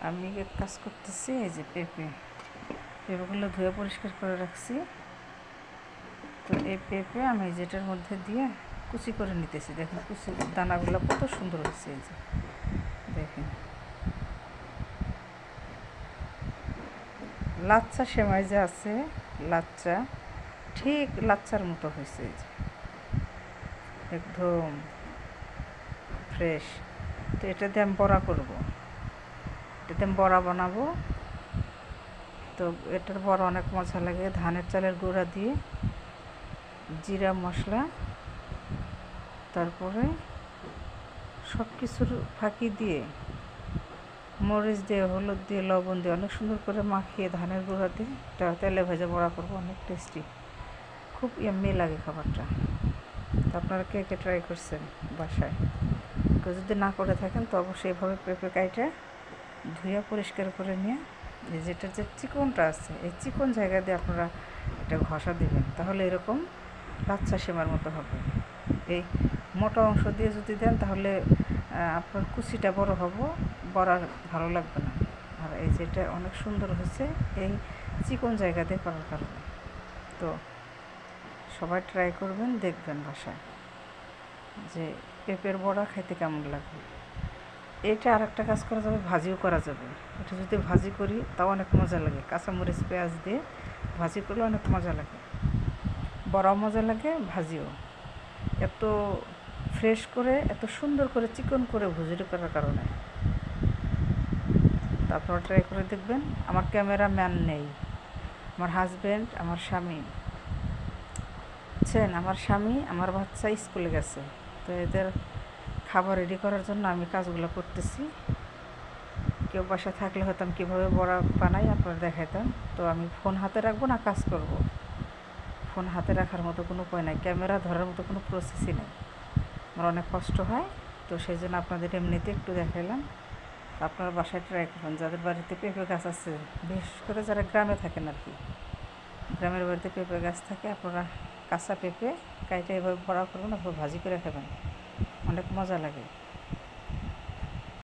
আমি এক কাজ করতেছি, এই যে পেঁপেগুলো ধুয়ে পরিষ্কার করে রাখছি। তো এই পেঁপে আমি যেটার মধ্যে দিয়ে কুচি করে নিতেছি। দেখেন কুচি দানাগুলো কত সুন্দর হয়েছে। এই যে দেখেন, লাচ্চা সেমাই যে আছে, লাচ্চা ঠিক লাচ্চার মতো হয়েছে। এই যে একদম ফ্রেশ। তো এটা দিয়ে আমি বড়া করবো, এটাতে আমি বড়া বানাবো। তো এটার বড়া অনেক মজা লাগে। ধানের চালের গুঁড়া দিয়ে জিরা মশলা, তারপরে সব কিছুর ফাঁকি দিয়ে মরিচ দিয়ে, হলুদ দিয়ে, লবণ দিয়ে অনেক সুন্দর করে মাখিয়ে ধানের গুঁড়া দিয়ে এটা তেলে ভেজে বড়া করবো। অনেক টেস্টি, খুব ইয়াম্মি লাগে খাবারটা। তো আপনারা কে কে ট্রাই করছেন বাসায়? কেউ যদি না করে থাকেন তো অবশ্যই এভাবে পেঁপে কাইটা ধুয়ে পরিষ্কার করে নিয়ে যেটার যে চিকনটা আছে এই চিকন জায়গা দিয়ে আপনারা এটা ঘষা দিবেন, তাহলে এরকম লাচ্চা সেমার মতো হবে। এই মোটা অংশ দিয়ে যদি দেন তাহলে আপনার কুচিটা বড় হবে, বড়া ভালো লাগবে না। আর এই যেটা অনেক সুন্দর হয়েছে এই চিকন জায়গা দিয়ে করার কারণে। তো সবাই ট্রাই করবেন, দেখবেন বাসায় যে পেঁপের বড়া খাইতে কেমন লাগে। এটা আর একটা কাজ করা যাবে, ভাজিও করা যাবে। এটা যদি ভাজি করি তাও অনেক মজা লাগে। কাঁচামরিচ পেঁয়াজ দিয়ে ভাজি করলে অনেক মজা লাগে, বড়াও মজা লাগে, ভাজিও। এত ফ্রেশ করে, এত সুন্দর করে, চিকন করে ভুজিটা করার কারণে। তো আপনারা ট্রাই করে দেখবেন। আমার ক্যামেরাম্যান নেই, আমার হাজব্যান্ড, আমার স্বামী বুঝছেন, আমার স্বামী, আমার বাচ্চা স্কুলে গেছে। তো এদের খাবার রেডি করার জন্য আমি কাজগুলো করতেছি। কেউ বাসা থাকলে হয়তো আমি কীভাবে বড়া বানাই আপনারা দেখাইতাম। তো আমি ফোন হাতে রাখবো না, কাজ করব। ফোন হাতে রাখার মতো কোনো উপায় নাই, ক্যামেরা ধরার মতো কোনো প্রসেসই নেই। আমার অনেক কষ্ট হয়। তো সেই জন্য আপনাদের এমনিতে একটু দেখাইলাম। আপনারা বাসায় ট্রাই করবেন, যাদের বাড়িতে পেঁপে গাছ আছে, বিশেষ করে যারা গ্রামে থাকেন আর কি, গ্রামের বাড়িতে পেঁপে গাছ থাকে, আপনারা কাঁচা পেঁপে কাইটা এভাবে বড়া করবেন, অথবা ভাজি করে খাবেন, অনেক মজা লাগে।